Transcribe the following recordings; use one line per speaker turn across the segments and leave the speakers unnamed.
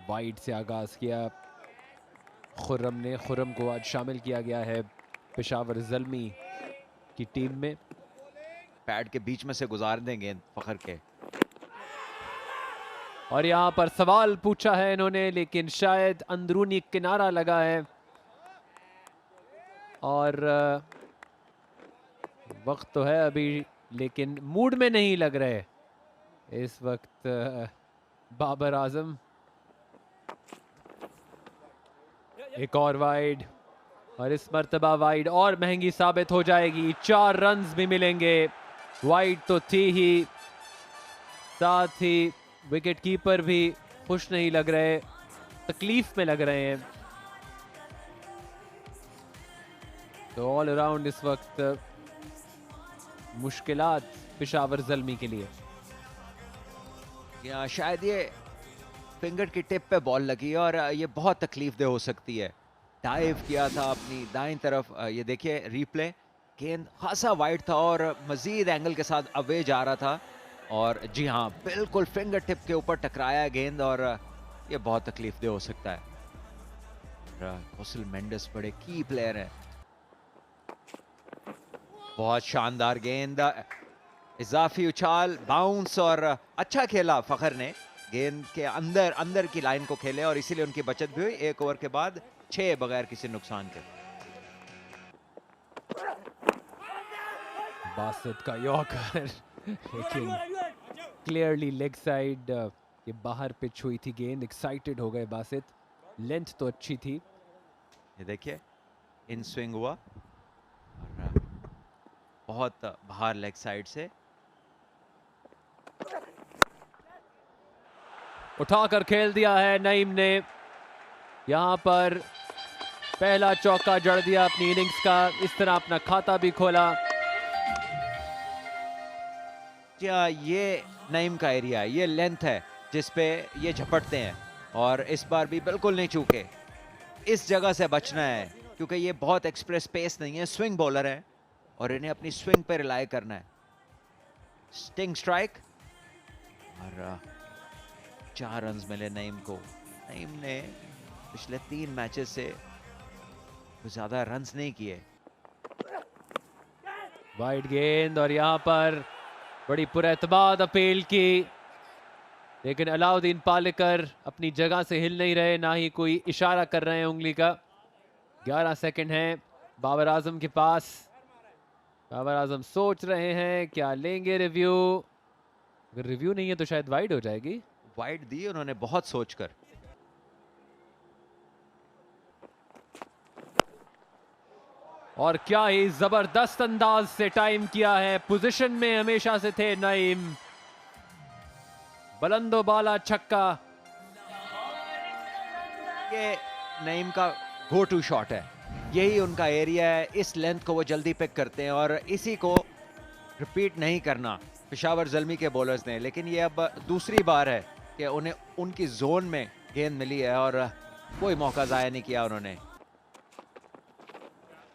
Wide से आगाज किया खुर्रम ने। खुर्रम को आज शामिल किया गया है पेशावर ज़ल्मी की टीम में।
पैड के बीच में से गुजार देंगे फखर के।
और यहाँ पर सवाल पूछा है इन्होंने, लेकिन शायद अंदरूनी किनारा लगा है और वक्त तो है अभी, लेकिन मूड में नहीं लग रहे इस वक्त बाबर आजम। एक और वाइड, और इस मर्तबा वाइड और महंगी साबित हो जाएगी। 4 रन्स भी मिलेंगे। वाइड तो थी ही, साथ ही विकेट कीपर भी खुश नहीं लग रहे, तकलीफ में लग रहे हैं। तो ऑल अराउंड इस वक्त मुश्किलात पेशावर ज़ल्मी के लिए।
या शायद ये फिंगर की टिप पे बॉल लगी और ये बहुत तकलीफ दे हो सकती है। डाइव किया था अपनी दाईं तरफ, ये देखिए रिप्ले, गेंद खासा वाइड था और मजीद एंगल के साथ अवे जा रहा था और जी हाँ बिल्कुल फिंगर टिप के ऊपर टकराया गेंद और ये बहुत तकलीफ दे हो सकता है। कोसल मेंडिस बड़े की प्लेयर है। बहुत शानदार गेंद, इजाफी उछाल, बाउंस और अच्छा खेला फखर ने। गेंद के अंदर की लाइन को खेले और इसीलिए उनकी बचत भी हुई। 1 ओवर के बाद 6 बगैर किसी नुकसान के।
बासित का यॉर्कर लेकिन क्लियरली लेग साइड के बाहर पिच हुई थी गेंद। एक्साइटेड हो गए बासित, लेंथ तो अच्छी थी।
ये देखिए इन स्विंग हुआ और बहुत बाहर लेग साइड से
उठाकर खेल दिया है नईम ने। यहां पर पहला चौका जड़ दिया अपनी इनिंग्स का, इस तरह अपना खाता भी खोला।
क्या ये नईम का एरिया है, ये लेंथ है जिसपे ये झपटते हैं और इस बार भी बिल्कुल नहीं चूके। इस जगह से बचना है क्योंकि ये बहुत एक्सप्रेस पेस नहीं है, स्विंग बॉलर है और इन्हें अपनी स्विंग पे रिलाई करना है। स्टिंग स्ट्राइक और 4 रन्स मिले नईम को। नईम ने पिछले 3 मैचेस से ज्यादा रन्स नहीं किए।
वाइड गेंद और यहां पर बड़ी पुरएतमाद अपील की, लेकिन अलाउद्दीन पालेकर अपनी जगह से हिल नहीं रहे, ना ही कोई इशारा कर रहे हैं उंगली का। 11 सेकंड हैं बाबर आजम के पास। बाबर आजम सोच रहे हैं क्या लेंगे रिव्यू। अगर रिव्यू नहीं है तो शायद वाइड हो जाएगी।
वाइड दी उन्होंने बहुत सोचकर।
और क्या ही जबरदस्त अंदाज से टाइम किया है। पोजीशन में हमेशा से थे नईम। बुलंदो बाला छक्का।
ये नईम का गो टू शॉट है, यही उनका एरिया है। इस लेंथ को वो जल्दी पिक करते हैं और इसी को रिपीट नहीं करना पेशावर ज़ल्मी के बॉलर्स ने। लेकिन ये अब दूसरी बार है कि उन्हें उनकी जोन में गेंद मिली है और कोई मौका जाया नहीं किया उन्होंने।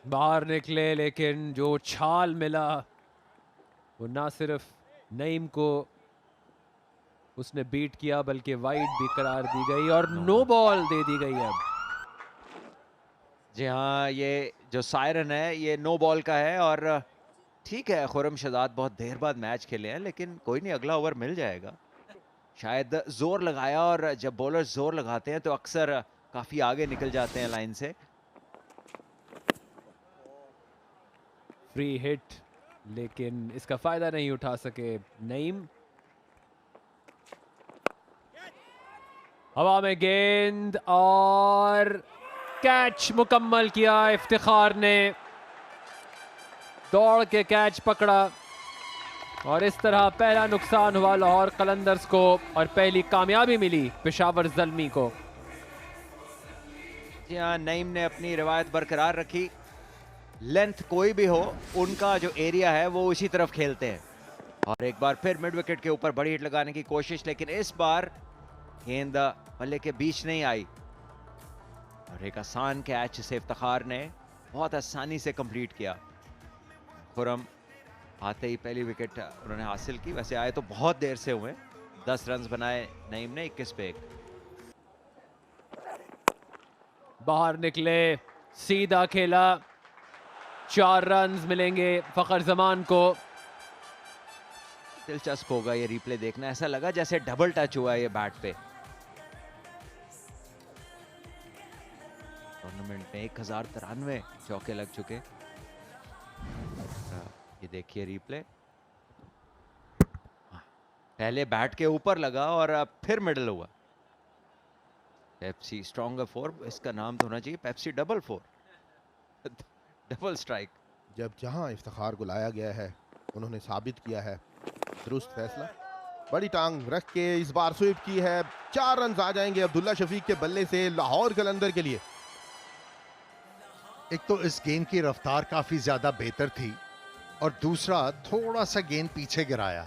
बाहर निकले, लेकिन जो छाल मिला वो ना सिर्फ नईम को उसने बीट किया बल्कि वाइड भी करार दी गई और नो बॉल दे दी गई। अब
जी हाँ, ये जो सायरन है ये नो बॉल का है और ठीक है खुर्रम शहजाद बहुत देर बाद मैच खेले हैं, लेकिन कोई नहीं, अगला ओवर मिल जाएगा। शायद जोर लगाया और जब बॉलर जोर लगाते हैं तो अक्सर काफी आगे निकल जाते हैं लाइन से।
फ्री हिट, लेकिन इसका फायदा नहीं उठा सके नईम। हवा में गेंद और कैच मुकम्मल किया इफ्तिखार ने। दौड़ के कैच पकड़ा और इस तरह पहला नुकसान हुआ लाहौर कलंदर्स को और पहली कामयाबी मिली पेशावर ज़ल्मी को।
जी हाँ, नईम ने अपनी रिवायत बरकरार रखी। लेंथ कोई भी हो, उनका जो एरिया है वो उसी तरफ खेलते हैं। और एक बार फिर मिड विकेट के ऊपर बड़ी हिट लगाने की कोशिश, लेकिन इस बार गेंद बल्ले के बीच नहीं आई और एक आसान कैच से इफ्तिखार ने बहुत आसानी से कंप्लीट किया। खुर्रम आते ही पहली विकेट उन्होंने हासिल की। वैसे आए तो बहुत देर से हुए। 10 रन्स बनाए नईम ने 21 पे 1।
बाहर निकले, सीधा खेला, 4 रन्स मिलेंगे फखर जमान को।
दिलचस्प होगा ये रिप्ले देखना, ऐसा लगा जैसे डबल टच हुआ ये बैट पे। टूर्नामेंट में 1093 चौके लग चुके। ये देखिए रिप्ले, पहले बैट के ऊपर लगा और अब फिर मिडल हुआ। पेप्सी स्ट्रॉन्गर 4, इसका नाम तो होना चाहिए पेप्सी डबल 4, डबल स्ट्राइक।
जब जहां इफ्तिखार को लाया गया है उन्होंने साबित किया है दुरुस्त फैसला। बड़ी टांग रख के इस बार स्वीप की है, 4 रन आ जाएंगे अब्दुल्ला शफीक के बल्ले से लाहौर कलंदर के लिए।
एक तो इस गेंद की रफ्तार काफी ज्यादा बेहतर थी और दूसरा थोड़ा सा गेंद पीछे गिराया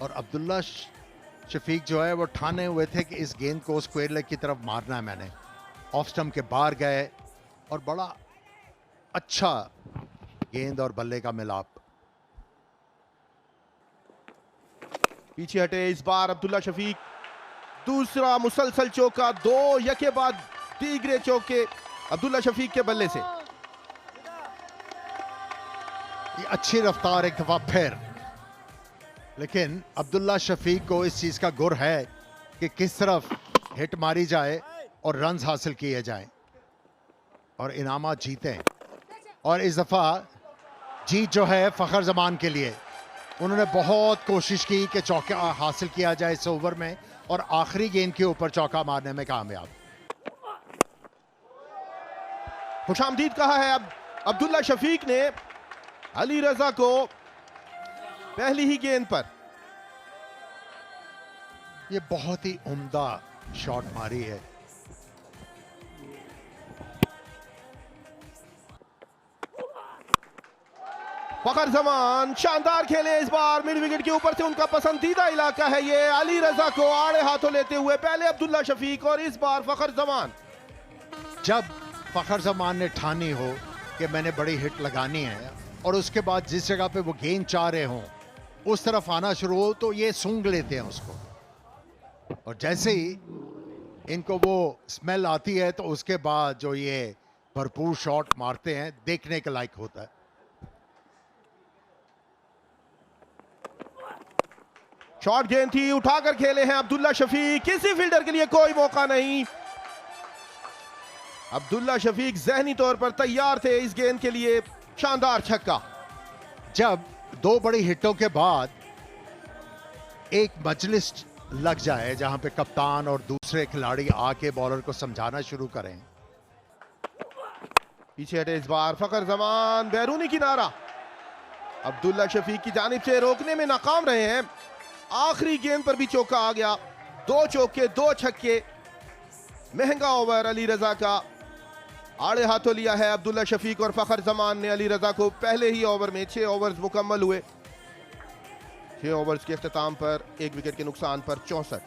और अब्दुल्ला शफीक जो है वो ठाने हुए थे कि इस गेंद को स्क्वायर लेग की तरफ मारना है मैंने। ऑफ स्टंप के बाहर गए और बड़ा अच्छा गेंद और बल्ले का मिलाप।
पीछे हटे इस बार अब्दुल्ला शफीक, दूसरा मुसलसल चौका, 2 यके बाद तीसरे चौके अब्दुल्ला शफीक के बल्ले से।
ये अच्छी रफ्तार एक दफा फिर, लेकिन अब्दुल्ला शफीक को इस चीज का गुर है कि किस तरफ हिट मारी जाए और रन्स हासिल किए जाएं और इनामात जीतें। और इस दफा जीत जो है फखर जमान के लिए। उन्होंने बहुत कोशिश की कि चौका हासिल किया जाए इस ओवर में और आखिरी गेंद के ऊपर चौका मारने में कामयाब।
खुशामदीद कहा है अब अब्दुल्ला शफीक ने अली रजा को पहली ही गेंद पर।
ये बहुत ही उम्दा शॉट मारी है।
फखर जमान शानदार खेले इस बार, मिड विकेट के ऊपर से उनका पसंदीदा इलाका है ये। अली रजा को आड़े हाथों लेते हुए पहले अब्दुल्ला शफीक और इस बार फखर जमान।
जब फखर जमान ने ठानी हो कि मैंने बड़ी हिट लगानी है और उसके बाद जिस जगह पे वो गेंद चाह रहे हों उस तरफ आना शुरू हो तो ये सूंघ लेते हैं उसको, और जैसे ही इनको वो स्मेल आती है तो उसके बाद जो ये भरपूर शॉट मारते हैं देखने के लायक होता है।
शॉट गेंद थी, उठाकर खेले हैं अब्दुल्ला शफीक, किसी फील्डर के लिए कोई मौका नहीं। अब्दुल्ला शफीक जहनी तौर पर तैयार थे इस गेंद के लिए। शानदार छक्का।
जब 2 बड़ी हिटों के बाद एक मजलिस लग जाए जहां पे कप्तान और दूसरे खिलाड़ी आके बॉलर को समझाना शुरू करें।
पीछे हटे इस बार फखर जमान, बैरूनी किनारा अब्दुल्ला शफीक की जानिब से रोकने में नाकाम रहे हैं। आखिरी गेंद पर भी चौका आ गया, 2 चौके 2 छक्के। महंगा ओवर अली रजा का, आड़े हाथों लिया है अब्दुल्ला शफीक और फखर जमान ने अली रजा को। पहले ही ओवर में 6 ओवर्स मुकम्मल हुए। 6 ओवर्स के इख्तिताम पर 1 विकेट के नुकसान पर 64।